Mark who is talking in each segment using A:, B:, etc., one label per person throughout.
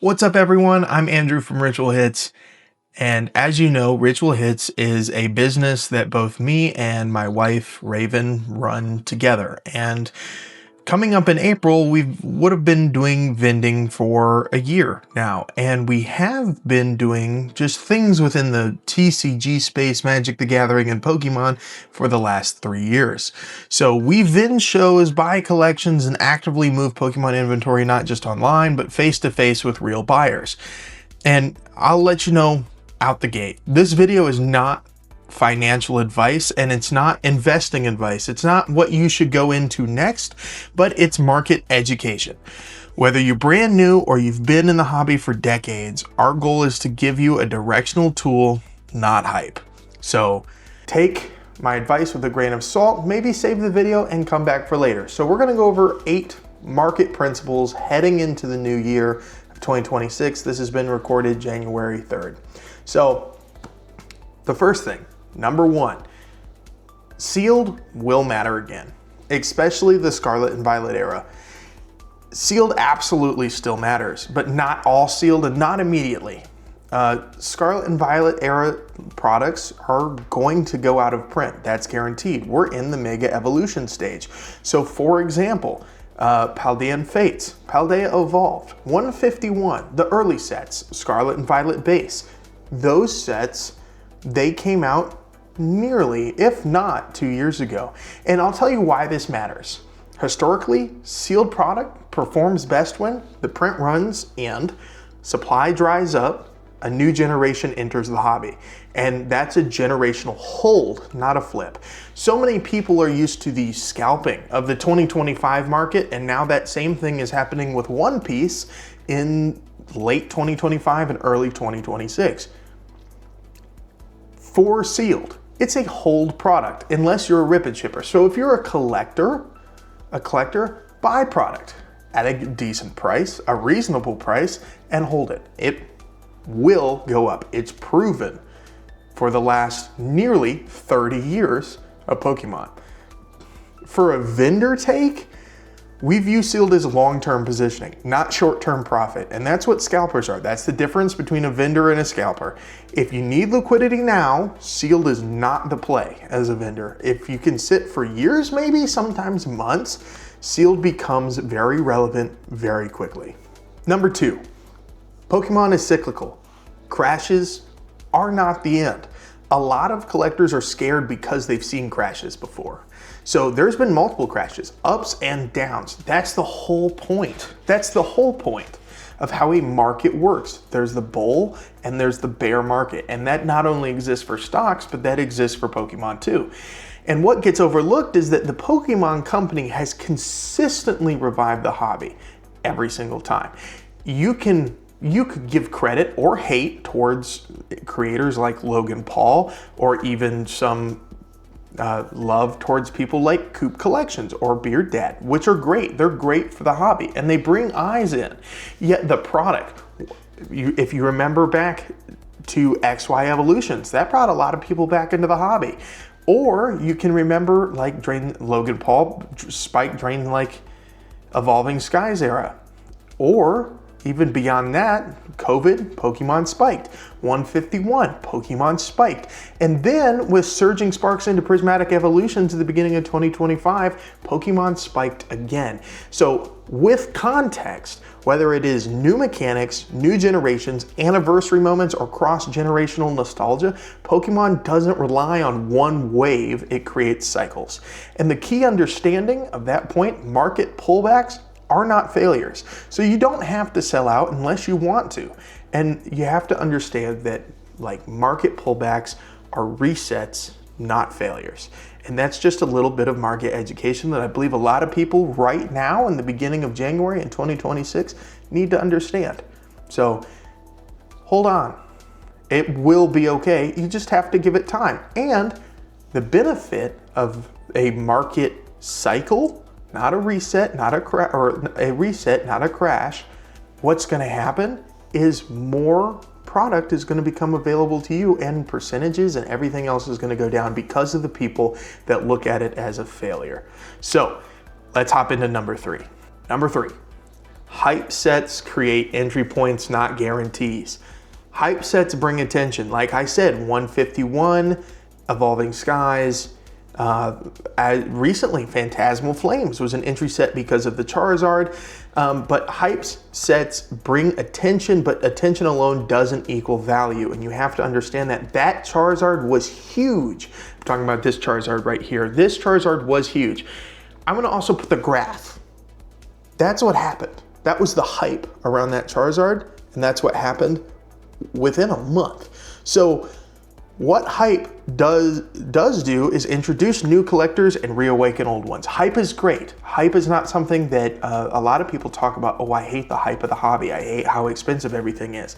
A: What's up, everyone? I'm Andrew from Ritual Hits. And as you know, Ritual Hits is a business that both me and my wife, Raven, run together. And coming up in April, we would have been doing vending for a year now. And we have been doing just things within the TCG space, Magic the Gathering, and Pokemon for the last 3 years. So we vend shows, buy collections, and actively move Pokemon inventory not just online, but face-to-face with real buyers. And I'll let you know out the gate, this video is not financial advice and it's not investing advice. It's not what you should go into next, but it's market education. Whether you're brand new or you've been in the hobby for decades, our goal is to give you a directional tool, not hype. So take my advice with a grain of salt, maybe save the video and come back for later. So we're gonna go over 8 market principles heading into the new year of 2026. This has been recorded January 3rd. So the first thing, number 1, sealed will matter again, especially the Scarlet and Violet era. Sealed absolutely still matters, but not all sealed and not immediately. Scarlet and Violet era products are going to go out of print. That's guaranteed. We're in the mega evolution stage. So for example, Paldean Fates, Paldea Evolved, 151, the early sets, Scarlet and Violet base. Those sets, they came out nearly, if not 2 years ago. And I'll tell you why this matters. Historically, sealed product performs best when the print runs and supply dries up, a new generation enters the hobby. And that's a generational hold, not a flip. So many people are used to the scalping of the 2025 market, and now that same thing is happening with One Piece in late 2025 and early 2026. For sealed, it's a hold product unless you're a rip and shipper. So if you're a collector, buy product at a decent price, a reasonable price, and hold it. It will go up. It's proven for the last nearly 30 years of Pokemon. For a vendor take, we view sealed as long-term positioning, not short-term profit. And that's what scalpers are. That's the difference between a vendor and a scalper. If you need liquidity now, sealed is not the play as a vendor. If you can sit for years, maybe sometimes months, sealed becomes very relevant very quickly. Number 2, Pokemon is cyclical. Crashes are not the end. A lot of collectors are scared because they've seen crashes before. So there's been multiple crashes, ups and downs. That's the whole point. That's the whole point of how a market works. There's the bull and there's the bear market. And that not only exists for stocks, but that exists for Pokemon too. And what gets overlooked is that the Pokemon company has consistently revived the hobby every single time. You could give credit or hate towards creators like Logan Paul, or even some love towards people like Coop Collections or Beard Dad, which are great. They're great for the hobby and they bring eyes in. Yet the product, if you remember back to XY Evolutions, that brought a lot of people back into the hobby. Or you can remember like Logan Paul, Spike Drain like Evolving Skies era. Or even beyond that, COVID, Pokemon spiked. 151, Pokemon spiked. And then with surging sparks into Prismatic Evolutions at the beginning of 2025, Pokemon spiked again. So with context, whether it is new mechanics, new generations, anniversary moments, or cross-generational nostalgia, Pokemon doesn't rely on one wave, it creates cycles. And the key understanding of that point, market pullbacks are not failures. So you don't have to sell out unless you want to. And you have to understand that like market pullbacks are resets, not failures. And that's just a little bit of market education that I believe a lot of people right now in the beginning of January in 2026 need to understand. So hold on, it will be okay. You just have to give it time. And the benefit of a market cycle, not a reset, not a crash. What's going to happen is more product is going to become available to you, and percentages and everything else is going to go down because of the people that look at it as a failure. So let's hop into number 3. Number 3, Hype sets create entry points, not guarantees. Hype sets bring attention. Like I said, 151, Evolving Skies. Recently, Phantasmal Flames was an entry set because of the Charizard. But hype sets bring attention, but attention alone doesn't equal value. And you have to understand that that Charizard was huge. I'm talking about this Charizard right here. This Charizard was huge. I'm going to also put the graph. That's what happened. That was the hype around that Charizard, and that's what happened within a month. So what hype does do is introduce new collectors and reawaken old ones. Hype is great. Hype is not something that a lot of people talk about. Oh, I hate the hype of the hobby. I hate how expensive everything is.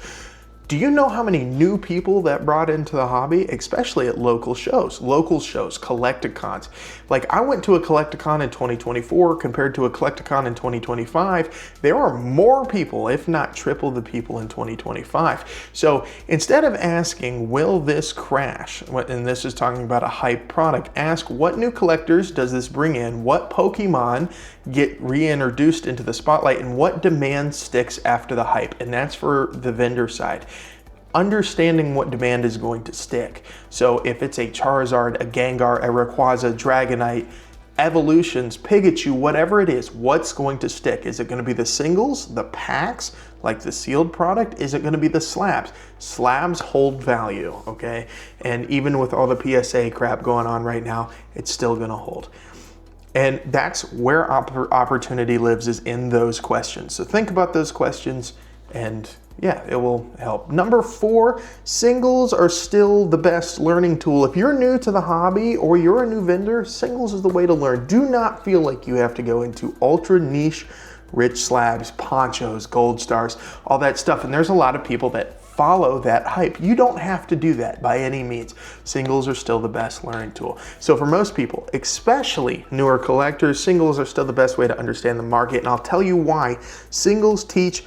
A: Do you know how many new people that brought into the hobby, especially at local shows, Collecticons? Like I went to a Collecticon in 2024 compared to a Collecticon in 2025. There are more people, if not triple the people in 2025. So instead of asking, will this crash? And this is talking about a hype product, ask what new collectors does this bring in? What Pokemon get reintroduced into the spotlight, and what demand sticks after the hype? And that's for the vendor side. Understanding what demand is going to stick. So if it's a Charizard, a Gengar, a Rayquaza, Dragonite, evolutions, Pikachu, whatever it is, what's going to stick? Is it going to be the singles, the packs, like the sealed product? Is it going to be the slabs? Slabs hold value, okay? And even with all the PSA crap going on right now, it's still going to hold. And that's where opportunity lives, is in those questions. So think about those questions, and yeah, it will help. Number 4, singles are still the best learning tool. If you're new to the hobby or you're a new vendor, singles is the way to learn. Do not feel like you have to go into ultra niche, rich slabs, ponchos, gold stars, all that stuff. And there's a lot of people that follow that hype. You don't have to do that by any means. Singles are still the best learning tool. So for most people, especially newer collectors, singles are still the best way to understand the market. And I'll tell you why. Singles teach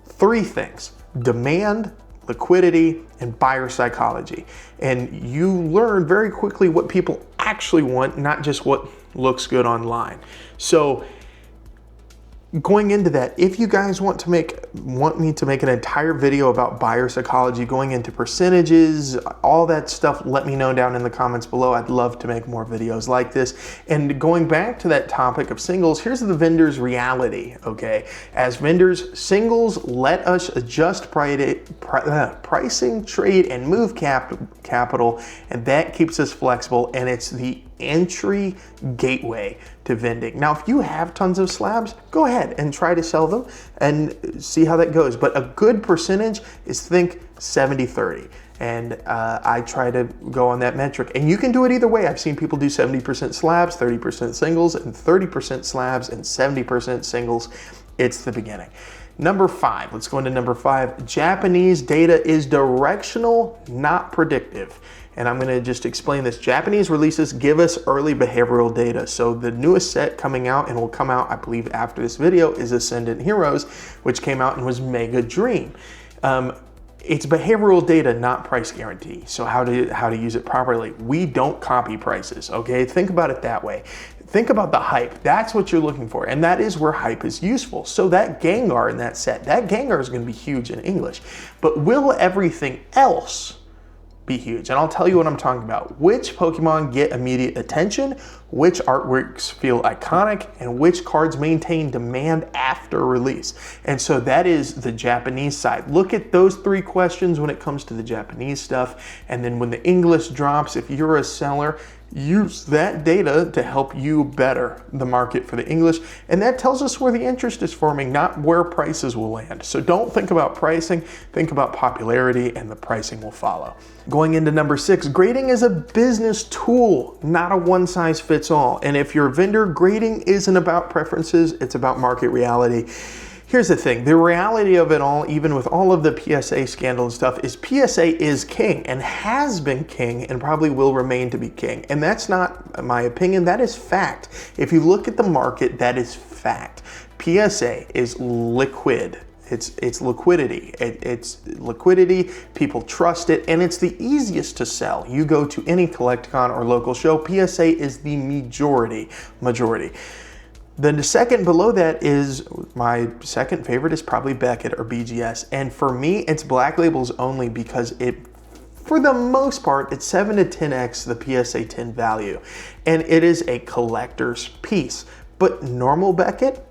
A: 3 things: demand, liquidity, and buyer psychology. And you learn very quickly what people actually want, not just what looks good online. So going into that, if you guys want me to make an entire video about buyer psychology, going into percentages, all that stuff, let me know down in the comments below. I'd love to make more videos like this. And going back to that topic of singles, here's the vendor's reality, okay? As vendors, singles let us adjust pricing, trade, and move capital, and that keeps us flexible, and it's the entry gateway to vending. Now, if you have tons of slabs, go ahead and try to sell them and see how that goes. But a good percentage is, think 70-30. And I try to go on that metric. And you can do it either way. I've seen people do 70% slabs, 30% singles, and 30% slabs and 70% singles. It's the beginning. Number 5, let's go into number 5. Japanese data is directional, not predictive. And I'm gonna just explain this. Japanese releases give us early behavioral data. So the newest set coming out, and will come out, I believe, after this video, is Ascendant Heroes, which came out and was Mega Dream. It's behavioral data, not price guarantee. So how to use it properly. We don't copy prices, okay? Think about it that way. Think about the hype. That's what you're looking for, and that is where hype is useful. So that Gengar in that set, that Gengar is gonna be huge in English, but will everything else be huge? And I'll tell you what I'm talking about. Which Pokemon get immediate attention, which artworks feel iconic, and which cards maintain demand after release. And so that is the Japanese side. Look at those 3 questions when it comes to the Japanese stuff. And then when the English drops, if you're a seller, use that data to help you better the market for the English. And that tells us where the interest is forming, not where prices will land. So don't think about pricing, think about popularity, and the pricing will follow. Going into number 6, grading is a business tool, not a one-size-fits-all. And if you're a vendor, grading isn't about preferences, it's about market reality. Here's the thing, the reality of it all, even with all of the PSA scandal and stuff, is PSA is king and has been king and probably will remain to be king. And that's not my opinion, that is fact. If you look at the market, that is fact. PSA is liquid. It's liquidity. It's liquidity, people trust it, and it's the easiest to sell. You go to any Collecticon or local show, PSA is the majority. Then the second below that is, my second favorite is probably Beckett or BGS. And for me, it's black labels only because it, for the most part, it's 7 to 10x the PSA 10 value. And it is a collector's piece. But normal Beckett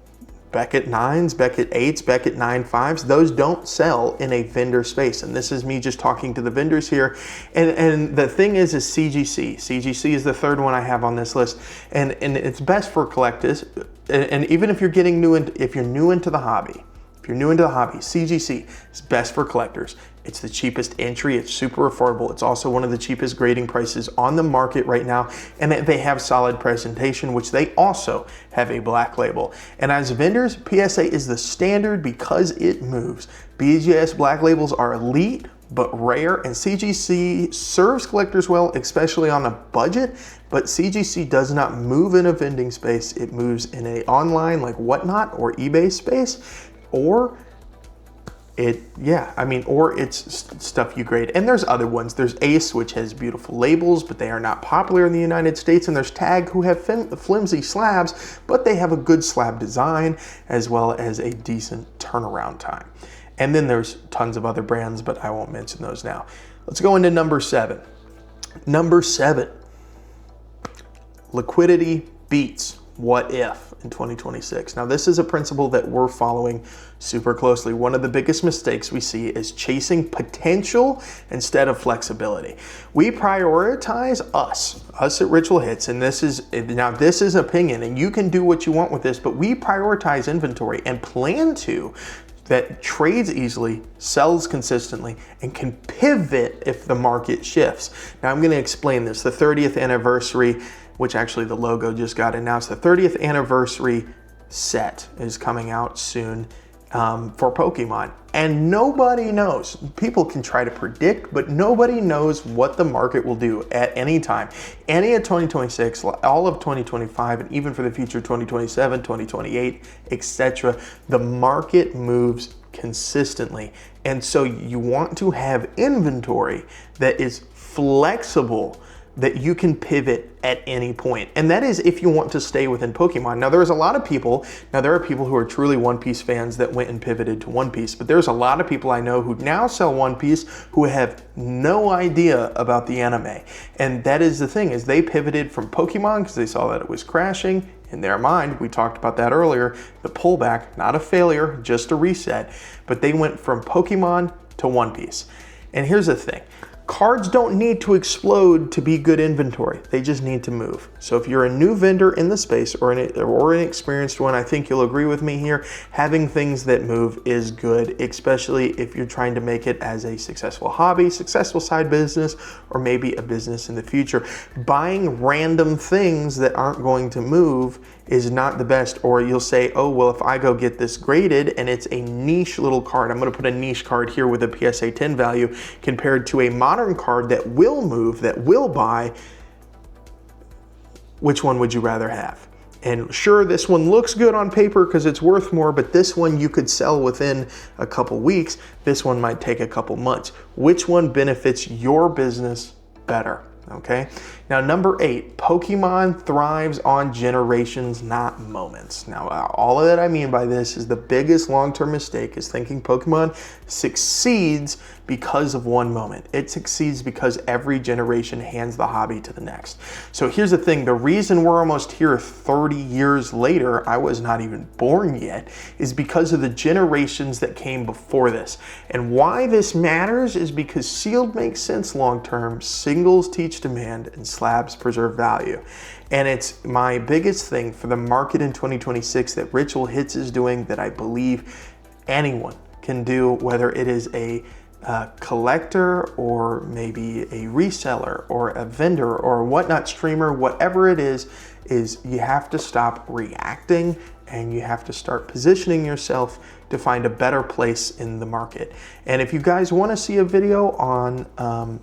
A: 9s, Beckett 8s, Beckett 9.5s, those don't sell in a vendor space. And this is me just talking to the vendors here. And the thing is CGC. CGC is the third one I have on this list. And it's best for collectors. And even if you're getting new into, if you're new into the hobby, CGC is best for collectors. It's the cheapest entry. It's super affordable. It's also one of the cheapest grading prices on the market right now. And they have solid presentation, which they also have a black label. And as vendors, PSA is the standard because it moves. BGS black labels are elite, but rare, and CGC serves collectors well, especially on a budget, but CGC does not move in a vending space. It moves in a online like Whatnot or eBay space, or it's stuff you grade. And there's other ones. There's Ace, which has beautiful labels, but they are not popular in the United States. And there's Tag, who have flimsy slabs, but they have a good slab design as well as a decent turnaround time. And then there's tons of other brands, but I won't mention those now. Let's go into number 7. Number 7, liquidity beats what if in 2026. Now, this is a principle that we're following super closely. One of the biggest mistakes we see is chasing potential instead of flexibility. We prioritize us at Ritual Hits, and this is opinion, and you can do what you want with this, but we prioritize inventory and plan to that trades easily, sells consistently, and can pivot if the market shifts. Now, I'm going to explain this. The 30th anniversary, which actually the logo just got announced, the 30th anniversary set is coming out soon for Pokemon. And nobody knows. People can try to predict, but nobody knows what the market will do at any time. Any of 2026, all of 2025, and even for the future 2027, 2028, etc. The market moves consistently. And so you want to have inventory that is flexible, that you can pivot at any point. And that is if you want to stay within Pokemon. Now, there are people who are truly One Piece fans that went and pivoted to One Piece, but there's a lot of people I know who now sell One Piece who have no idea about the anime. And that is the thing, is they pivoted from Pokemon because they saw that it was crashing. In their mind, we talked about that earlier, the pullback, not a failure, just a reset, but they went from Pokemon to One Piece. And here's the thing. Cards don't need to explode to be good inventory. They just need to move. So if you're a new vendor in the space or an experienced one, I think you'll agree with me here. Having things that move is good, especially if you're trying to make it as a successful hobby, successful side business, or maybe a business in the future. Buying random things that aren't going to move is not the best. Or you'll say, oh, well, if I go get this graded and it's a niche little card, I'm going to put a niche card here with a PSA 10 value compared to a modern card that will move, that will buy, which one would you rather have? And sure, this one looks good on paper because it's worth more, but this one you could sell within a couple weeks. This one might take a couple months. Which one benefits your business better? Okay. Now, number 8, Pokemon thrives on generations, not moments. Now, all of that I mean by this is the biggest long-term mistake is thinking Pokemon succeeds because of one moment. It succeeds because every generation hands the hobby to the next. So here's the thing. The reason we're almost here 30 years later, I was not even born yet, is because of the generations that came before this. And why this matters is because sealed makes sense long-term, singles teach demand, and slabs preserve value. And it's my biggest thing for the market in 2026 that Ritual Hits is doing that I believe anyone can do, whether it is a collector or maybe a reseller or a vendor or whatnot, streamer, whatever it is you have to stop reacting and you have to start positioning yourself to find a better place in the market. And if you guys want to see a video on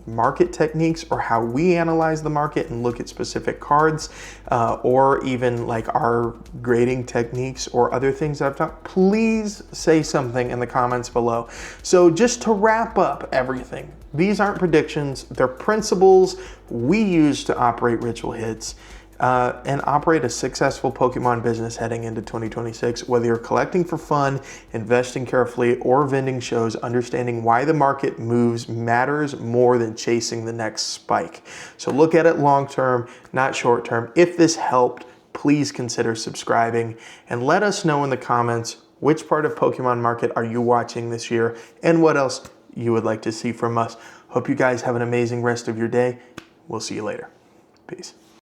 A: market techniques or how we analyze the market and look at specific cards or even like our grading techniques or other things I've done, please say something in the comments below. So just to wrap up everything, these aren't predictions, they're principles we use to operate Ritual Hits. and operate a successful Pokemon business heading into 2026. Whether you're collecting for fun, investing carefully, or vending shows, understanding why the market moves matters more than chasing the next spike. So look at it long term, not short term. If this helped, please consider subscribing and let us know in the comments which part of Pokemon market are you watching this year and what else you would like to see from us. Hope you guys have an amazing rest of your day. We'll see you later. Peace.